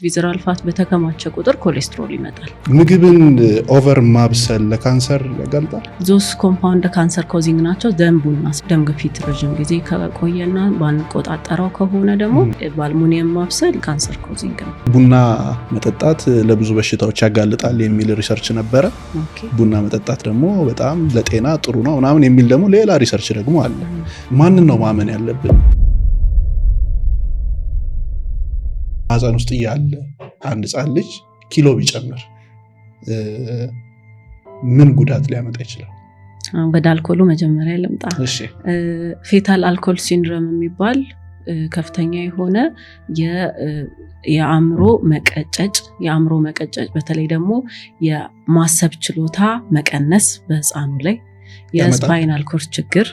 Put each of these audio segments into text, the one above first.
ቪዘራል ፋት በተከማቸ ቁጥር ኮሌስትሮል ይመጣል። ምግብን ኦቨር ማብሰል ለካንሰር ያጋልጣል። ዞስ ኮምፓውንድ ካንሰር ኮዚንግ ናቸው። ቡና፣ ደም ግፊት ረጅም ጊዜ ከቆየና ባንቆጣጠረው ከሆነ ደግሞ በአልሙኒየም ማብሰል ካንሰር ኮዚንግ ነው። ቡና መጠጣት ለብዙ በሽታዎች ያጋልጣል የሚል ሪሰርች ነበረ። ቡና መጠጣት ደግሞ በጣም ለጤና ጥሩ ነው ምናምን የሚል ደግሞ ሌላ ሪሰርች ደግሞ አለ። ማንን ነው ማመን ያለብን? ማህፀን ውስጥ ያለ አንድ ህፃን ልጅ ኪሎ ቢጨምር ምን ጉዳት ሊያመጣ ይችላል? ወደ አልኮሉ መጀመሪያ ልምጣ። ፌታል አልኮል ሲንድሮም የሚባል ከፍተኛ የሆነ የአእምሮ መቀጨጭ በተለይ ደግሞ የማሰብ ችሎታ መቀነስ በህፃኑ ላይ የስፓይናል ኮርድ ችግር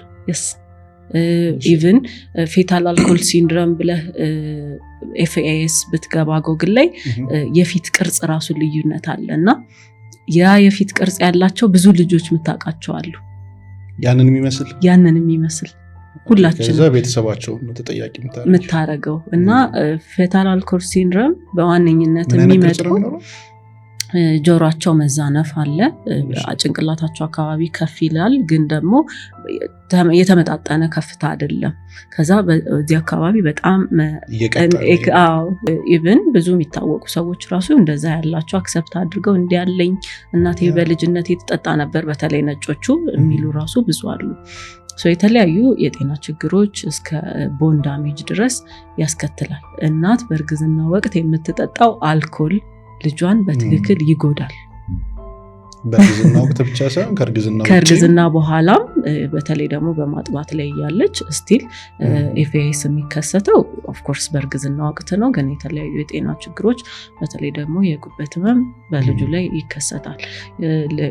ኢቭን ፌታል አልኮል ሲንድሮም ብለህ ኤፍኤስ ብትገባ ጎግል ላይ የፊት ቅርጽ ራሱ ልዩነት አለ እና ያ የፊት ቅርጽ ያላቸው ብዙ ልጆች ምታውቃቸው አሉ። ያንን የሚመስል ሁላችንም ቤተሰባቸው ተጠያቂ ምታረገው እና ፌታል አልኮል ሲንድሮም በዋነኝነት የሚመጣው ጆሮአቸው መዛነፍ አለ፣ ጭንቅላታቸው አካባቢ ከፍ ይላል፣ ግን ደግሞ የተመጣጠነ ከፍታ አይደለም። ከዛ በዚህ አካባቢ በጣም ኢቭን ብዙ የሚታወቁ ሰዎች ራሱ እንደዛ ያላቸው አክሰፕት አድርገው እንዲያለኝ እናቴ በልጅነት የተጠጣ ነበር በተለይ ነጮቹ የሚሉ ራሱ ብዙ አሉ። የተለያዩ የጤና ችግሮች እስከ ቦን ዳሜጅ ድረስ ያስከትላል። እናት በእርግዝና ወቅት የምትጠጣው አልኮል ልጇን በትክክል ይጎዳል። በእርግዝና ወቅት ብቻ ሳይሆን ከእርግዝና በኋላም በተለይ ደግሞ በማጥባት ላይ ያለች ስቲል ኤፍኤስ የሚከሰተው ኦፍ ኮርስ በእርግዝና ወቅት ነው። ግን የተለያዩ የጤና ችግሮች በተለይ ደግሞ የጉበት ህመም በልጁ ላይ ይከሰታል።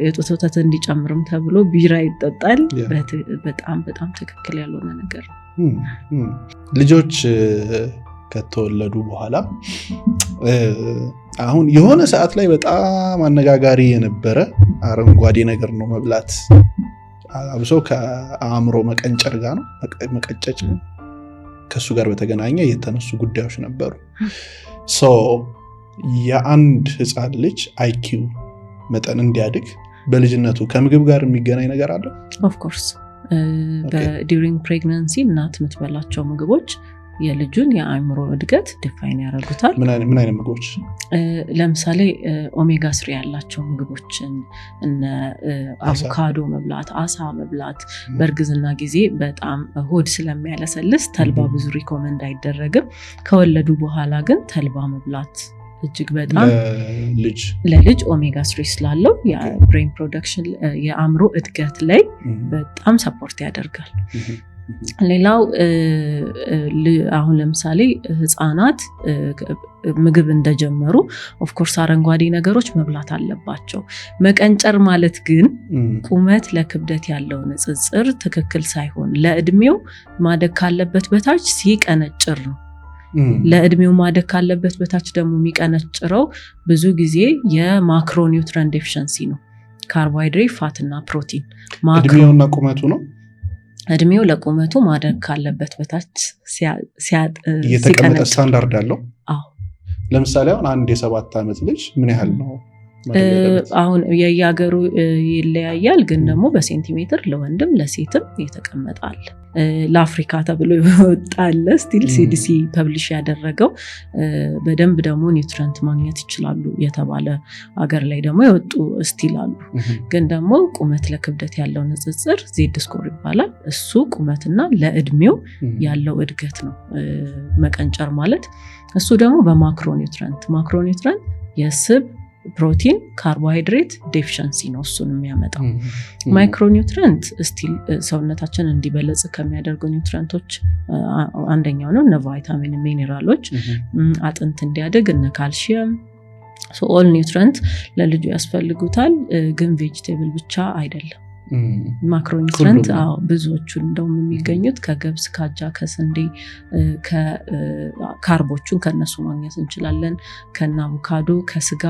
የጡት ወተት እንዲጨምርም ተብሎ ቢራ ይጠጣል። በጣም በጣም ትክክል ያልሆነ ነገር ነው። ልጆች ከተወለዱ በኋላ አሁን የሆነ ሰዓት ላይ በጣም አነጋጋሪ የነበረ አረንጓዴ ነገር ነው መብላት። አብሶ ከአእምሮ መቀንጨር ጋር ነው መቀጨጭ ከሱ ጋር በተገናኘ የተነሱ ጉዳዮች ነበሩ። የአንድ ህፃን ልጅ አይኪው መጠን እንዲያድግ በልጅነቱ ከምግብ ጋር የሚገናኝ ነገር አለ? ኦፍ ኮርስ ዲዩሪንግ ፕሬግናንሲ እናት የምትበላቸው ምግቦች የልጁን የአእምሮ እድገት ዲፋይን ያደርጉታል። ምን አይነት ምግቦች? ለምሳሌ ኦሜጋ 3 ያላቸው ምግቦችን እነ አቮካዶ መብላት፣ አሳ መብላት በእርግዝና ጊዜ በጣም ሆድ ስለሚያለሰልስ ተልባ ብዙ ሪኮመንድ አይደረግም። ከወለዱ በኋላ ግን ተልባ መብላት እጅግ በጣም ለልጅ ኦሜጋ 3 ስላለው የብሬን ፕሮዳክሽን የአእምሮ እድገት ላይ በጣም ሰፖርት ያደርጋል። ሌላው አሁን ለምሳሌ ህፃናት ምግብ እንደጀመሩ ኦፍ ኮርስ አረንጓዴ ነገሮች መብላት አለባቸው። መቀንጨር ማለት ግን ቁመት ለክብደት ያለው ንጽጽር ትክክል ሳይሆን ለእድሜው ማደግ ካለበት በታች ሲቀነጭር ነው። ለእድሜው ማደግ ካለበት በታች ደግሞ የሚቀነጭረው ብዙ ጊዜ የማክሮኒውትረንት ዴፊሸንሲ ነው። ካርቦሃይድሬት፣ ፋት እና ፕሮቲን። እድሜውና ቁመቱ ነው። እድሜው ለቁመቱ ማደግ ካለበት በታች የተቀመጠ ስታንዳርድ አለው። ለምሳሌ አሁን አንድ የ7 ዓመት ልጅ ምን ያህል ነው? አሁን የየሀገሩ ይለያያል፣ ግን ደግሞ በሴንቲሜትር ለወንድም ለሴትም የተቀመጣል። ለአፍሪካ ተብሎ ይወጣል ስቲል ሲዲሲ ፐብሊሽ ያደረገው በደንብ ደግሞ ኒውትረንት ማግኘት ይችላሉ የተባለ ሀገር ላይ ደግሞ የወጡ ስቲል አሉ። ግን ደግሞ ቁመት ለክብደት ያለው ንጽጽር ዜድ ስኮር ይባላል። እሱ ቁመትና ለእድሜው ያለው እድገት ነው መቀንጨር ማለት። እሱ ደግሞ በማክሮኒውትረንት የስብ ፕሮቲን፣ ካርቦሃይድሬት ዴፊሸንሲ ነው እሱን የሚያመጣው። ማይክሮኒውትረንት ስቲል ሰውነታችን እንዲበለጽ ከሚያደርጉ ኒውትረንቶች አንደኛው ነው። እነ ቫይታሚን፣ ሚኔራሎች፣ አጥንት እንዲያድግ እነ ካልሲየም። ኦል ኒውትረንት ለልጁ ያስፈልጉታል። ግን ቬጂቴብል ብቻ አይደለም። ማክሮኒውትረንት ብዙዎቹ እንደውም የሚገኙት ከገብስ፣ ከአጃ፣ ከስንዴ፣ ካርቦቹን ከነሱ ማግኘት እንችላለን። ከነ አቮካዶ፣ ከስጋ፣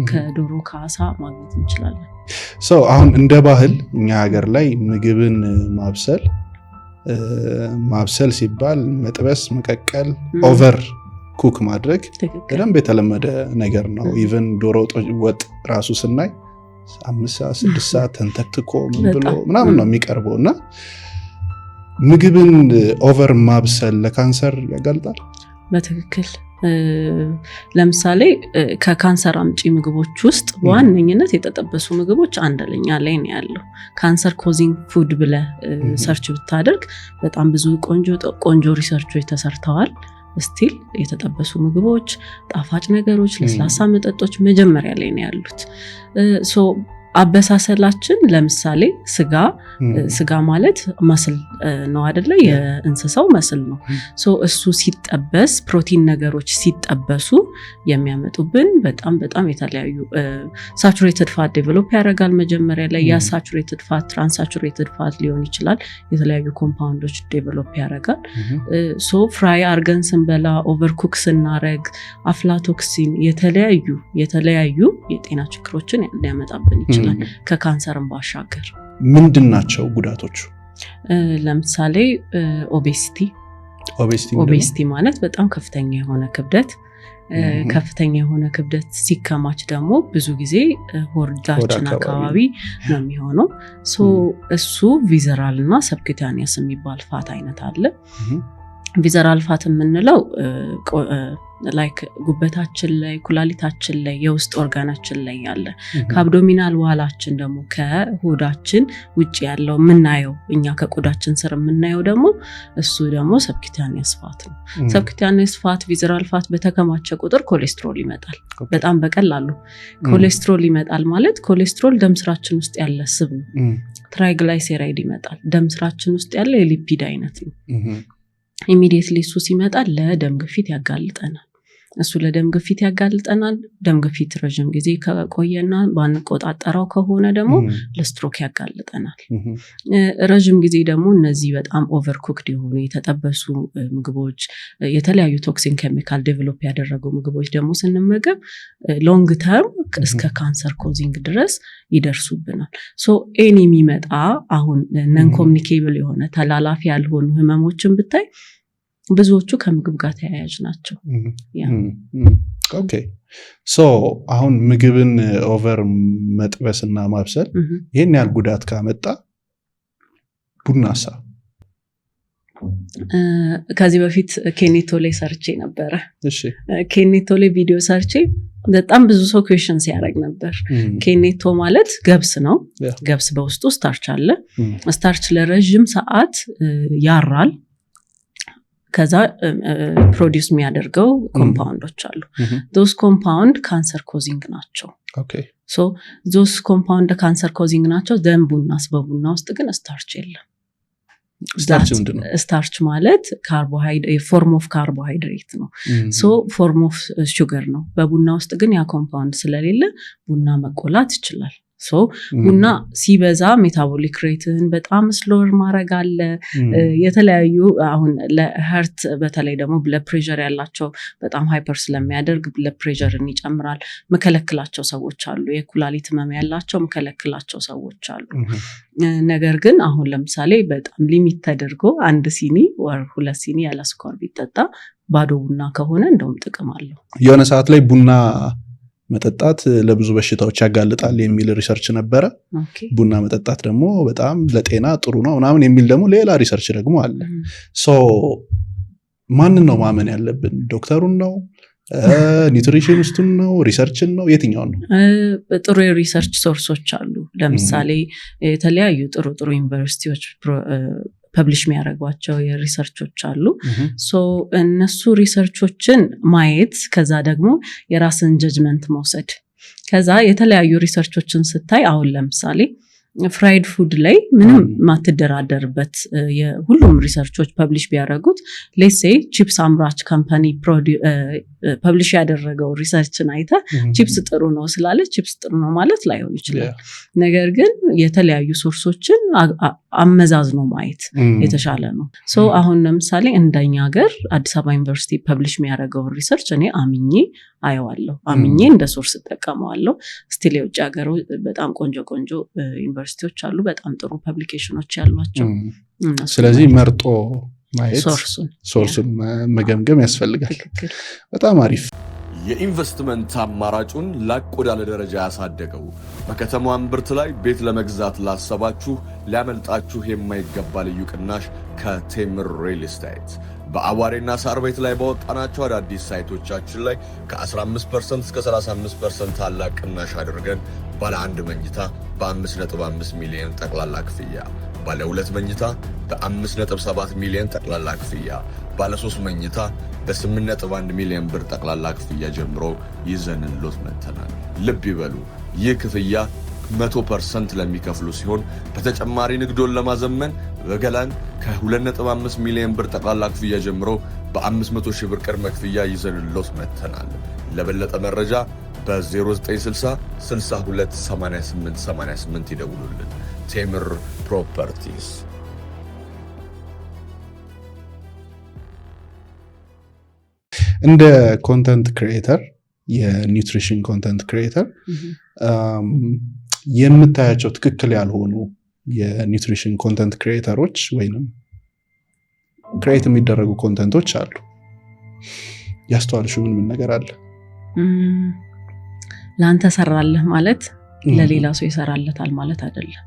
ከዶሮ፣ ከአሳ ማግኘት እንችላለን። አሁን እንደ ባህል እኛ ሀገር ላይ ምግብን ማብሰል ሲባል መጥበስ፣ መቀቀል ኦቨር ኩክ ማድረግ በደንብ የተለመደ ነገር ነው። ኢቨን ዶሮ ወጥ ራሱ ስናይ 5 ሰዓት 6 ሰዓት ተንተክትኮ ምን ብሎ ምናምን ነው የሚቀርበው እና ምግብን ኦቨር ማብሰል ለካንሰር ያጋልጣል? በትክክል ለምሳሌ ከካንሰር አምጪ ምግቦች ውስጥ በዋነኝነት የተጠበሱ ምግቦች አንደኛ ላይ ነው ያለው። ካንሰር ኮዚንግ ፉድ ብለህ ሰርች ብታደርግ በጣም ብዙ ቆንጆ ሪሰርቾች ተሰርተዋል። ስቲል የተጠበሱ ምግቦች፣ ጣፋጭ ነገሮች፣ ለስላሳ መጠጦች መጀመሪያ ላይ ነው ያሉት። አበሳሰላችን ለምሳሌ ስጋ ማለት መስል ነው አይደለ? የእንስሳው መስል ነው። እሱ ሲጠበስ ፕሮቲን ነገሮች ሲጠበሱ የሚያመጡብን በጣም የተለያዩ ሳቹሬትድ ፋት ዴቨሎፕ ያደርጋል። መጀመሪያ ላይ ያ ሳቹሬትድ ፋት ትራንሳቹሬትድ ፋት ሊሆን ይችላል። የተለያዩ ኮምፓውንዶች ዴቨሎፕ ያደርጋል። ፍራይ አርገን ስንበላ፣ ኦቨርኩክ ስናረግ አፍላቶክሲን የተለያዩ የጤና ችግሮችን ሊያመጣብን ይችላል። ከካንሰርም ባሻገር ምንድን ናቸው ጉዳቶቹ? ለምሳሌ ኦቤሲቲ ማለት በጣም ከፍተኛ የሆነ ክብደት ሲከማች ደግሞ ብዙ ጊዜ ሆዳችን አካባቢ ነው የሚሆነው። እሱ ቪዘራል እና ሰብኩታኒየስ የሚባል ፋት አይነት አለ። ቪዘራል ፋት የምንለው ላይክ ጉበታችን ላይ፣ ኩላሊታችን ላይ፣ የውስጥ ኦርጋናችን ላይ ያለ፣ ከአብዶሚናል ዋላችን ደግሞ ከሆዳችን ውጭ ያለው የምናየው እኛ ከቆዳችን ስር የምናየው ደግሞ እሱ ደግሞ ሰብኩታኒየስ ፋት ነው። ሰብኩታኒየስ ፋት ቪዘራል ፋት በተከማቸ ቁጥር ኮሌስትሮል ይመጣል። በጣም በቀላሉ ኮሌስትሮል ይመጣል ማለት ኮሌስትሮል ደም ስራችን ውስጥ ያለ ስብ ነው። ትራይግላይሴራይድ ይመጣል። ደም ስራችን ውስጥ ያለ የሊፒድ አይነት ነው። ኢሚዲየትሊ እሱ ሲመጣ ለደም ግፊት ያጋልጠናል። ደም ግፊት ረጅም ጊዜ ከቆየና ባንቆጣጠረው ከሆነ ደግሞ ለስትሮክ ያጋልጠናል። ረጅም ጊዜ ደግሞ እነዚህ በጣም ኦቨርኩክድ የሆኑ የተጠበሱ ምግቦች፣ የተለያዩ ቶክሲን ኬሚካል ዴቨሎፕ ያደረጉ ምግቦች ደግሞ ስንመገብ ሎንግ ተርም እስከ ካንሰር ኮዚንግ ድረስ ይደርሱብናል። ኤኒ የሚመጣ አሁን ነን ኮሚኒኬብል የሆነ ተላላፊ ያልሆኑ ህመሞችን ብታይ ብዙዎቹ ከምግብ ጋር ተያያዥ ናቸው። ኦኬ አሁን ምግብን ኦቨር መጥበስና ማብሰል ይሄን ያህል ጉዳት ካመጣ ቡናሳ? ከዚህ በፊት ኬኔቶ ላይ ሰርቼ ነበረ። ኬኔቶ ላይ ቪዲዮ ሰርቼ በጣም ብዙ ሰው ኩዌሽን ሲያደርግ ነበር። ኬኔቶ ማለት ገብስ ነው። ገብስ በውስጡ ስታርች አለ። ስታርች ለረዥም ሰዓት ያራል። ከዛ ፕሮዲውስ የሚያደርገው ኮምፓውንዶች አሉ። ዶስ ኮምፓውንድ ካንሰር ኮዚንግ ናቸው። ዶስ ኮምፓውንድ ካንሰር ኮዚንግ ናቸው። ደን በቡና ውስጥ ግን ስታርች የለም። ስታርች ማለት ፎርም ኦፍ ካርቦሃይድሬት ነው። ፎርም ኦፍ ሹገር ነው። በቡና ውስጥ ግን ያ ኮምፓውንድ ስለሌለ ቡና መቆላት ይችላል። ቡና ሲበዛ ሜታቦሊክ ሬትን በጣም ስሎር ማድረግ አለ። የተለያዩ አሁን ለሀርት በተለይ ደግሞ ብለድ ፕሬሸር ያላቸው በጣም ሃይፐር ስለሚያደርግ ብለድ ፕሬሸርን ይጨምራል። መከለክላቸው ሰዎች አሉ። የኩላሊት ህመም ያላቸው መከለክላቸው ሰዎች አሉ። ነገር ግን አሁን ለምሳሌ በጣም ሊሚት ተደርጎ 1 ሲኒ ወር 2 ሲኒ ያለ ስኳር ቢጠጣ ባዶ ቡና ከሆነ እንደውም ጥቅም አለው። የሆነ ሰዓት ላይ ቡና መጠጣት ለብዙ በሽታዎች ያጋልጣል የሚል ሪሰርች ነበረ። ቡና መጠጣት ደግሞ በጣም ለጤና ጥሩ ነው ምናምን የሚል ደግሞ ሌላ ሪሰርች ደግሞ አለ። ማንን ነው ማመን ያለብን? ዶክተሩን ነው? ኒውትሪሽኒስቱን ነው? ሪሰርችን ነው? የትኛውን ነው? ጥሩ የሪሰርች ሶርሶች አሉ። ለምሳሌ የተለያዩ ጥሩ ዩኒቨርሲቲዎች ፐብሊሽ የሚያደርጓቸው የሪሰርቾች አሉ። እነሱ ሪሰርቾችን ማየት፣ ከዛ ደግሞ የራስን ጀጅመንት መውሰድ። ከዛ የተለያዩ ሪሰርቾችን ስታይ አሁን ለምሳሌ ፍራይድ ፉድ ላይ ምንም ማትደራደርበት ሁሉም ሪሰርቾች ፐብሊሽ ቢያደርጉት ሌትስ ሴይ ቺፕስ አምራች ካምፓኒ ፐብሊሽ ያደረገው ሪሰርችን አይተ ቺፕስ ጥሩ ነው ስላለ ቺፕስ ጥሩ ነው ማለት ላይሆን ይችላል። ነገር ግን የተለያዩ ሶርሶችን አመዛዝኖ ማየት የተሻለ ነው። አሁን ለምሳሌ እንደኛ ሀገር አዲስ አበባ ዩኒቨርሲቲ ፐብሊሽ የሚያደርገውን ሪሰርች እኔ አምኜ አየዋለሁ፣ አምኜ እንደ ሶርስ እጠቀመዋለሁ። ስቲል የውጭ ሀገር በጣም ቆንጆ ዩኒቨርሲቲዎች አሉ፣ በጣም ጥሩ ፐብሊኬሽኖች ያሏቸው። ስለዚህ መርጦ ማየት ሶርሱን መገምገም ያስፈልጋል። በጣም አሪፍ። የኢንቨስትመንት አማራጩን ላቅ ወዳለ ደረጃ ያሳደገው በከተማው እምብርት ላይ ቤት ለመግዛት ላሰባችሁ ሊያመልጣችሁ የማይገባ ልዩ ቅናሽ ከቴምር ሪል ስቴት በአዋሬና ሳር ቤት ላይ ባወጣናቸው አዳዲስ ሳይቶቻችን ላይ ከ15% እስከ 35% ታላቅ ቅናሽ አድርገን ባለ 1 መኝታ በ5.5 ሚሊዮን ጠቅላላ ክፍያ፣ ባለ 2 መኝታ በ5.7 ሚሊዮን ጠቅላላ ክፍያ፣ ባለ 3 መኝታ በ8.1 ሚሊዮን ብር ጠቅላላ ክፍያ ጀምሮ ይዘንሎት መጥተናል። ልብ ይበሉ፣ ይህ ክፍያ 100% ለሚከፍሉ ሲሆን በተጨማሪ ንግዶን ለማዘመን በገላን ከ2.5 ሚሊዮን ብር ጠቅላላ ክፍያ ጀምሮ በ500 ሺህ ብር ቅድመ ክፍያ ይዘንሎት መጥተናል። ለበለጠ መረጃ በ0960 62 88 88 ይደውሉልን። ቴምር ፕሮፐርቲስ። እንደ ኮንተንት ክሪኤተር የኒውትሪሽን ኮንተንት ክሪኤተር የምታያቸው ትክክል ያልሆኑ የኒውትሪሽን ኮንተንት ክሪኤተሮች ወይንም ክሪኤት የሚደረጉ ኮንተንቶች አሉ። ያስተዋልሽው ምን ነገር አለ? ለአንተ ሰራለህ ማለት ለሌላ ሰው ይሰራለታል ማለት አይደለም።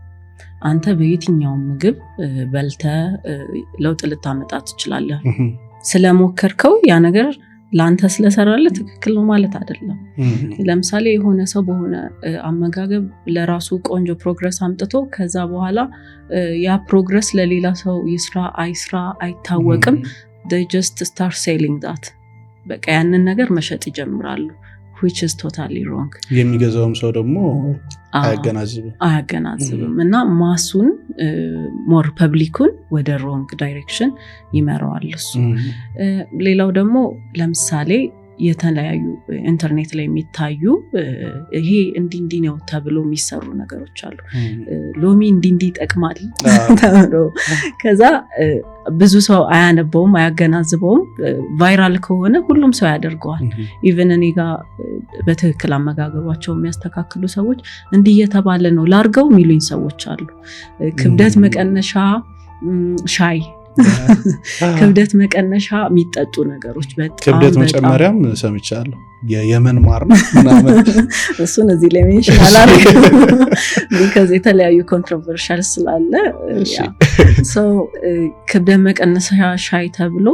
አንተ በየትኛውም ምግብ በልተ ለውጥ ልታመጣ ትችላለህ። ስለሞከርከው ያ ነገር ለአንተ ስለሰራለህ ትክክል ነው ማለት አይደለም። ለምሳሌ የሆነ ሰው በሆነ አመጋገብ ለራሱ ቆንጆ ፕሮግረስ አምጥቶ ከዛ በኋላ ያ ፕሮግረስ ለሌላ ሰው ይስራ አይስራ አይታወቅም። they just start selling that። በቃ ያንን ነገር መሸጥ ይጀምራሉ። which is totally wrong። የሚገዛውም ሰው ደግሞ አያገናዝብም እና ማሱን ሞር ፐብሊኩን ወደ ሮንግ ዳይሬክሽን ይመራዋል እሱ። ሌላው ደግሞ ለምሳሌ የተለያዩ ኢንተርኔት ላይ የሚታዩ ይሄ እንዲ ነው ተብሎ የሚሰሩ ነገሮች አሉ። ሎሚ እንዲ ይጠቅማል ተብሎ ከዛ ብዙ ሰው አያነበውም አያገናዝበውም። ቫይራል ከሆነ ሁሉም ሰው ያደርገዋል። ኢቭን እኔ ጋር በትክክል አመጋገባቸው የሚያስተካክሉ ሰዎች እንዲህ እየተባለ ነው ላርገው የሚሉኝ ሰዎች አሉ። ክብደት መቀነሻ ሻይ ክብደት መቀነሻ የሚጠጡ ነገሮች በጣም ክብደት መጨመሪያም ሰምቻለሁ። የየመን ማር ነው ምናምን እሱን እዚህ ላይ ሜንሽን አላደረግም because የተለያዩ ኮንትሮቨርሻል ስላለ ሰው ክብደት መቀነሻ ሻይ ተብሎ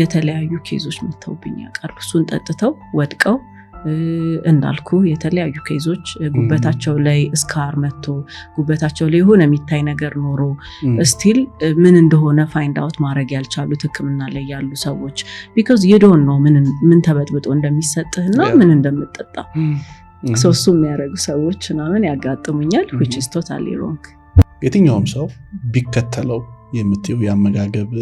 የተለያዩ ኬዞች መተውብኝ ያውቃሉ። እሱን ጠጥተው ወድቀው እንዳልኩ የተለያዩ ኬዞች ጉበታቸው ላይ ስካር መጥቶ ጉበታቸው ላይ የሆነ የሚታይ ነገር ኖሮ ስቲል ምን እንደሆነ ፋይንድ አውት ማድረግ ያልቻሉት ሕክምና ላይ ያሉ ሰዎች because you don't know ምን ተበጥብጦ እንደሚሰጥህና ምን እንደምትጠጣ ሶሱ የሚያደርጉ ሰዎች ምናምን ያጋጥሙኛል which is totally wrong። የትኛውም ሰው ቢከተለው የምትዩ ያመጋገብ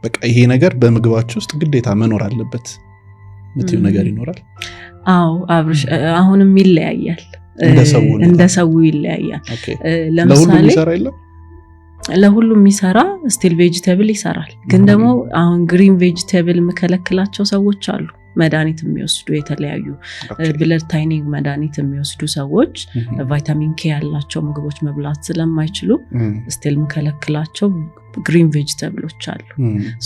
በቃ ይሄ ነገር በምግባችሁ ውስጥ ግዴታ መኖር አለበት ምትዩ ነገር ይኖራል? አዎ አብርሽ አሁንም ይለያያል። እንደ ሰው ይለያያል። ለሁሉም ይሰራ የለም? ለሁሉም ይሰራ ስቲል ቬጂቴብል ይሰራል። ግን ደግሞ አሁን ግሪን ቬጂቴብል መከለክላቸው ሰዎች አሉ። መድኃኒት የሚወስዱ የተለያዩ ብለድ ታይኒንግ መድኃኒት የሚወስዱ ሰዎች ቫይታሚን ኬ ያላቸው ምግቦች መብላት ስለማይችሉ ስቲል መከለክላቸው ግሪን ቬጂቴብሎች አሉ።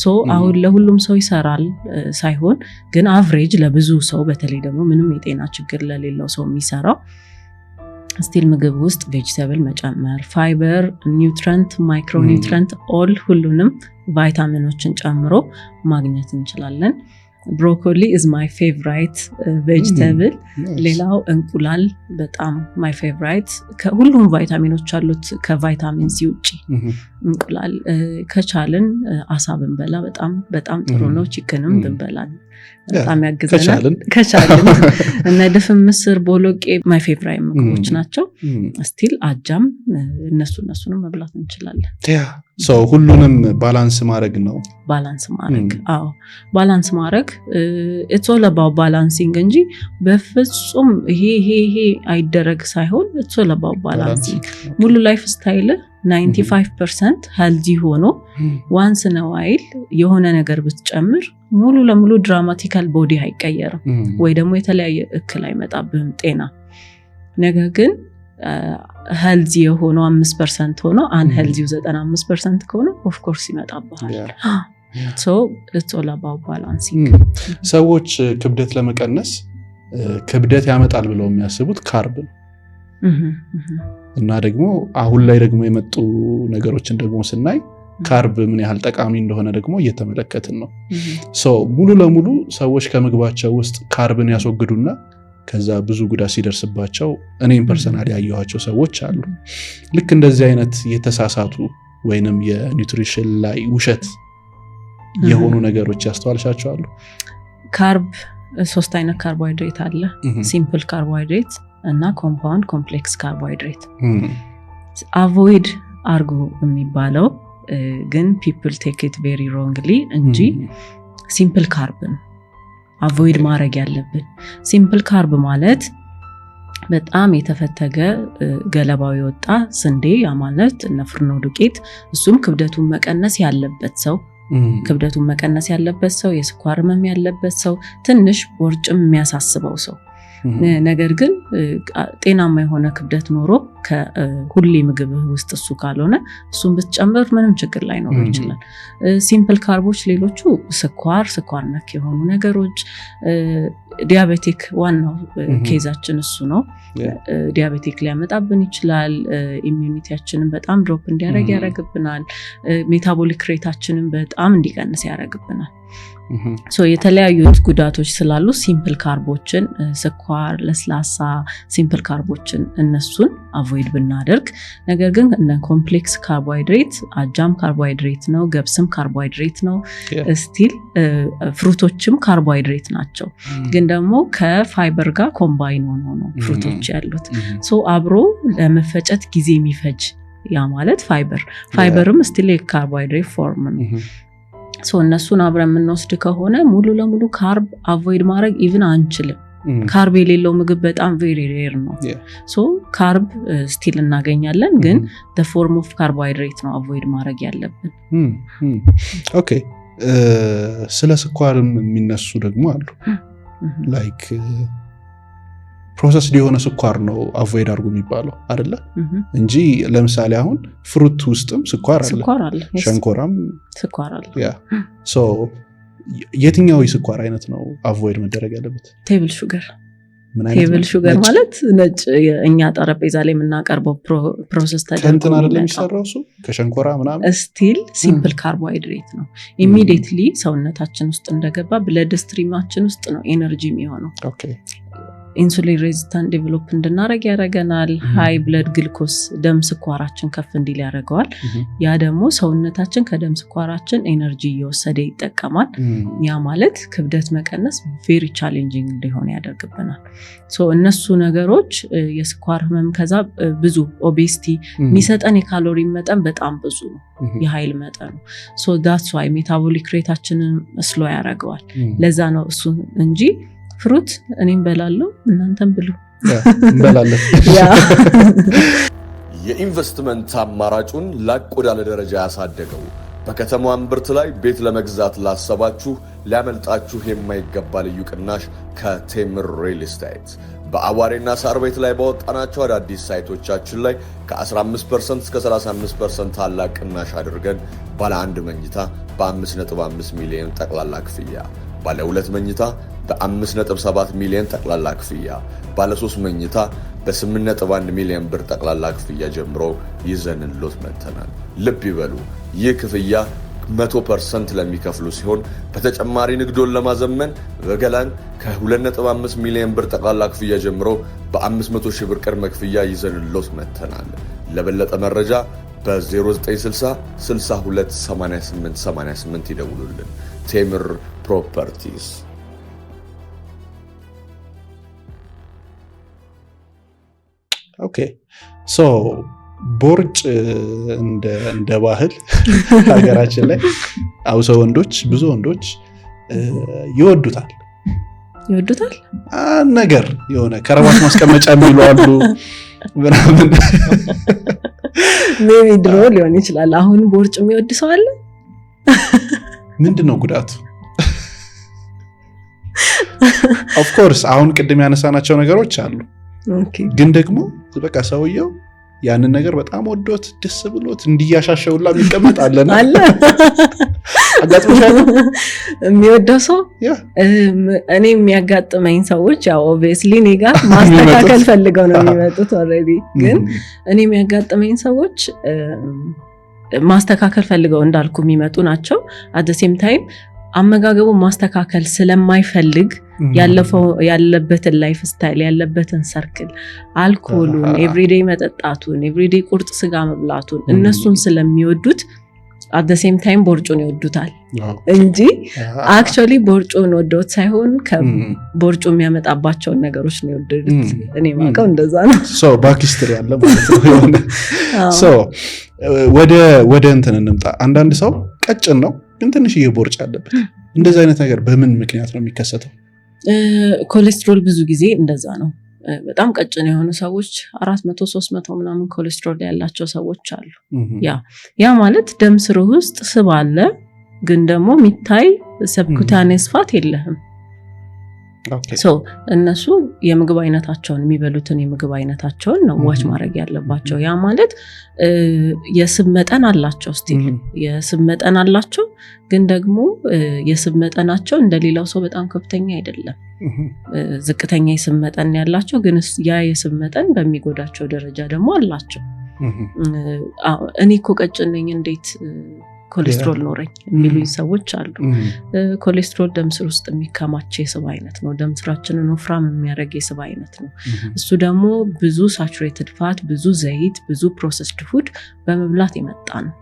ሶ አሁን ለሁሉም ሰው ይሰራል ሳይሆን ግን አቨሬጅ ለብዙ ሰው በተለይ ደግሞ ምንም የጤና ችግር ለሌለው ሰው የሚሰራው ስቲል ምግብ ውስጥ ቬጂቴብል መጨመር፣ ፋይበር፣ ኒውትሪንት፣ ማይክሮ ኒውትሪንት ኦል ሁሉንም ቫይታሚኖችን ጨምሮ ማግኘት እንችላለን። ብሮኮሊ is my favorite vegetable። ሌላው እንቁላል በጣም my favorite። ከሁሉም ቫይታሚኖች አሉት ከቫይታሚን ሲ ውጪ እንቁላል ከቻልን አሳ ብንበላ በጣም ጥሩ ነው። ቺክንም ብንበላ በጣም ያግዘናል ከቻልን። እና ድፍን ምስር፣ ቦሎቄ my favorite ምግቦች ናቸው። ስቲል አጃም እነሱንም መብላት እንችላለን። ሶ ሁሉንም ባላንስ ማድረግ ነው። ባላንስ ማድረግ it's all about balancing እንጂ በፍጹም ይሄ አይደረግ ሳይሆን it's all about balancing። ሙሉ ላይፍ ስታይል 95% ሄልዚ ሆኖ ዋንስ ነው አይል የሆነ ነገር ብትጨምር ሙሉ ለሙሉ ድራማቲካል ቦዲ አይቀየርም ወይ ደግሞ የተለያየ እክል አይመጣብህም ጤና። ነገር ግን ሄልዚ የሆነው 5% ሆኖ አንሄልዚው 95% ከሆነ ኦፍ ኮርስ ይመጣብሃል። so it's all about balancing። ሰዎች ክብደት ለመቀነስ ክብደት ያመጣል ብለው የሚያስቡት ካርብ ነው እና ደግሞ አሁን ላይ ደግሞ የመጡ ነገሮችን ደግሞ ስናይ ካርብ ምን ያህል ጠቃሚ እንደሆነ ደግሞ እየተመለከትን ነው። so ሙሉ ለሙሉ ሰዎች ከምግባቸው ውስጥ ካርብን ያስወግዱና ከዛ ብዙ ጉዳት ሲደርስባቸው እኔም ፐርሰናሊ ያየኋቸው ሰዎች አሉ። ልክ እንደዚህ አይነት የተሳሳቱ ወይንም የኒውትሪሽን ላይ ውሸት የሆኑ ነገሮች ያስተዋልሻቸው አሉ? ካርብ 3 አይነት ካርቦሃይድሬት አለ። ሲምፕል ካርቦሃይድሬት እና ኮምፓውንድ ኮምፕሌክስ ካርቦሃይድሬት። አቮይድ አርጎ የሚባለው ግን people take it very wrongly እንጂ ሲምፕል ካርብ ነው አቮይድ ማድረግ ያለብን። ሲምፕል ካርብ ማለት በጣም የተፈተገ ገለባው የወጣ ስንዴ ያ ማለት እነ ፍርኖ ዱቄት፣ እሱም ክብደቱን መቀነስ ያለበት ሰው የስኳር ህመም ያለበት ሰው፣ ትንሽ ቦርጭም የሚያሳስበው ሰው፣ ነገር ግን ጤናማ የሆነ ክብደት ኖሮ ከሁሌ ምግብ ውስጥ እሱ ካልሆነ እሱን ብትጨምር ምንም ችግር ላይኖር ይችላል። ሲምፕል ካርቦች ሌሎቹ ስኳር ነክ የሆኑ ነገሮች፣ ዲያቤቲክ ዋናው ኬዛችን እሱ ነው። ዲያቤቲክ ሊያመጣብን ይችላል። ኢሚዩኒቲያችንን በጣም ድሮፕ እንዲያደርግ ያደርግብናል። ሜታቦሊክ ሬታችንን በጣም እንዲቀንስ ያደርግብናል። ሶ የተለያዩ ጉዳቶች ስላሉ ሲምፕል ካርቦችን ስኳር፣ ለስላሳ ሲምፕል ካርቦችን እነሱን አቮይድ ብናደርግ፣ ነገር ግን እነ ኮምፕሌክስ ካርቦሃይድሬት አጃም ካርቦሃይድሬት ነው፣ ገብስም ካርቦሃይድሬት ነው፣ ስቲል ፍሩቶችም ካርቦሃይድሬት ናቸው። ግን ደግሞ ከፋይበር ጋር ኮምባይን ሆኖ ነው ፍሩቶች ያሉት። ሶ አብሮ ለመፈጨት ጊዜ የሚፈጅ ያ ማለት ፋይበርም ስቲል ካርቦሃይድሬት ፎርም ነው። ሶ እነሱን አብረን የምንወስድ ከሆነ ሙሉ ለሙሉ ካርብ አቮይድ ማድረግ ኢቭን አንችልም። ካርብ የሌለው ምግብ በጣም ቬሪ ሬር ነው። ሶ ካርብ ስቲል እናገኛለን፣ ግን the form of carbohydrate ነው አቮይድ ማድረግ ያለብን። ኦኬ ስለ ስኳርም የሚነሱ ደግሞ አሉ። ላይክ ፕሮሰስ የሆነ ስኳር ነው አቮይድ አድርጉ የሚባለው አይደለ? እንጂ ለምሳሌ አሁን ፍሩት ውስጥም ስኳር አለ፣ ሸንኮራም ስኳር አለ። ሶ የትኛው የስኳር አይነት ነው አቮይድ መደረግ ያለበት? ቴብል ሹገር። ቴብል ሹገር ማለት ነጭ እኛ ጠረጴዛ ላይ የምናቀርበው ፕሮሰስ ተደርጎ አይደለም የሚሰራው እሱ ከሸንኮራ ምናምን። ስቲል ሲምፕል ካርቦሃይድሬት ነው። ኢሚዲየትሊ ሰውነታችን ውስጥ እንደገባ ብለድ ስትሪማችን ውስጥ ነው ኤነርጂ የሚሆነው። ኦኬ ኢንሱሊን ሬዚስታንት ዴቨሎፕ እንድናረግ ያደርገናል። ሃይ ብለድ ግልኮስ ደም ስኳራችን ከፍ እንዲል ያደርገዋል። ያ ደግሞ ሰውነታችን ከደም ስኳራችን ኤነርጂ እየወሰደ ይጠቀማል። ያ ማለት ክብደት መቀነስ ቬሪ ቻሌንጂንግ እንዲሆን ያደርግብናል። ሶ እነሱ ነገሮች የስኳር ህመም ከዛ ብዙ ኦቤሲቲ የሚሰጠን የካሎሪ መጠን በጣም ብዙ ነው፣ የኃይል መጠኑ። ሶ ዳትስ ዋይ ሜታቦሊክ ሬታችንን ስሎ ያደርገዋል። ለዛ ነው እሱ እንጂ ፍሩት እኔም በላለሁ እናንተም ብሉ እንበላለን። የኢንቨስትመንት አማራጩን ላቅ ወዳለ ደረጃ ያሳደገው በከተማዋ እምብርት ላይ ቤት ለመግዛት ላሰባችሁ ሊያመልጣችሁ የማይገባ ልዩ ቅናሽ ከቴምር ሪል ስቴት በአዋሬና ሳር ቤት ላይ ባወጣናቸው አዳዲስ ሳይቶቻችን ላይ ከ15% እስከ 35% ታላቅ ቅናሽ አድርገን ባለ 1 መኝታ በ5.5 ሚሊዮን ጠቅላላ ክፍያ፣ ባለ 2 መኝታ በ5.7 ሚሊዮን ጠቅላላ ክፍያ፣ ባለ 3 መኝታ በ8.1 ሚሊዮን ብር ጠቅላላ ክፍያ ጀምሮ ይዘንሎት መጥተናል። ልብ ይበሉ፣ ይህ ክፍያ 100% ለሚከፍሉ ሲሆን በተጨማሪ ንግዶን ለማዘመን በገላን ከ2.5 ሚሊዮን ብር ጠቅላላ ክፍያ ጀምሮ በ500 ሺህ ብር ቅድመ ክፍያ ይዘንሎት መጥተናል። ለበለጠ መረጃ በ0960 62 88 88 ይደውሉልን። ቴምር ፕሮፐርቲስ። ኦኬ ሶ ቦርጭ እንደ ባህል ሀገራችን ላይ አውሰው ብዙ ወንዶች ይወዱታል ነገር የሆነ ከረባት ማስቀመጫ የሚሉ አሉ ምናምን። ሜቢ ድሮ ሊሆን ይችላል። አሁን ቦርጭ የሚወድ ሰው አለ? ምንድነው ጉዳቱ? ኦፍ ኮርስ አሁን ቅድም ያነሳናቸው ነገሮች አሉ። ግን ደግሞ በቃ ሰውየው ያንን ነገር በጣም ወዶት ደስ ብሎት እንዲያሻሸውላ የሚቀመጥ አለና አለ አጋጥሞሻል? የሚወደው ሰው እኔ የሚያጋጥመኝ ሰዎች ያው ኦብቪየስሊ እኔ ጋር ማስተካከል ፈልገው ነው የሚመጡት ኦልሬዲ። ግን እኔ የሚያጋጥመኝ ሰዎች ማስተካከል ፈልገው እንዳልኩ የሚመጡ ናቸው። አት ዘ ሴም ታይም አመጋገቡ ማስተካከል ስለማይፈልግ ያለበትን ላይፍ ስታይል ያለበትን ሰርክል አልኮሉን ኤቭሪዴይ መጠጣቱን ኤቭሪዴይ ቁርጥ ስጋ መብላቱን እነሱን ስለሚወዱት at the same time ቦርጩን ይወዱታል እንጂ አክቹአሊ ቦርጩን ወዶት ሳይሆን ከቦርጩ የሚያመጣባቸውን ነገሮች ነው ይወዱት። እኔ ማቀው እንደዛ ነው። ሶ ባክስትሪ ያለ ማለት ነው። ሶ ወደ እንትን እንምጣ። አንዳንድ ሰው ቀጭን ነው ግን ትንሽዬ ቦርጭ አለበት። እንደዛ አይነት ነገር በምን ምክንያት ነው የሚከሰተው? ኮሌስትሮል ብዙ ጊዜ እንደዛ ነው። በጣም ቀጭን የሆኑ ሰዎች 400-300 ምናምን ኮሌስትሮል ያላቸው ሰዎች አሉ። ያ ማለት ደም ስር ውስጥ ስብ አለ ግን ደግሞ የሚታይ ሰብኩታኔስ ፋት የለህም። እነሱ የምግብ አይነታቸውን የሚበሉትን የምግብ አይነታቸውን ነው ዋች ማድረግ ያለባቸው። ያ ማለት የስብ መጠን አላቸው ስቲል የስብ መጠን አላቸው ግን ደግሞ የስብ መጠናቸው እንደሌላው ሰው በጣም ከፍተኛ አይደለም። ዝቅተኛ የስብ መጠን ያላቸው ግን ያ የስብ መጠን በሚጎዳቸው ደረጃ ደግሞ አላቸው። እኔ እኮ ቀጭን ነኝ እንዴት ኮሌስትሮል ኖረኝ የሚሉኝ ሰዎች አሉ። ኮሌስትሮል ደም ስር ውስጥ የሚከማች የስብ አይነት ነው። ደም ስራችንን ወፍራም የሚያደርግ የስብ አይነት ነው። እሱ ደግሞ ብዙ ሳቹሬትድ ፋት፣ ብዙ ዘይት፣ ብዙ ፕሮሰስድ ፉድ በመብላት የመጣ ነው።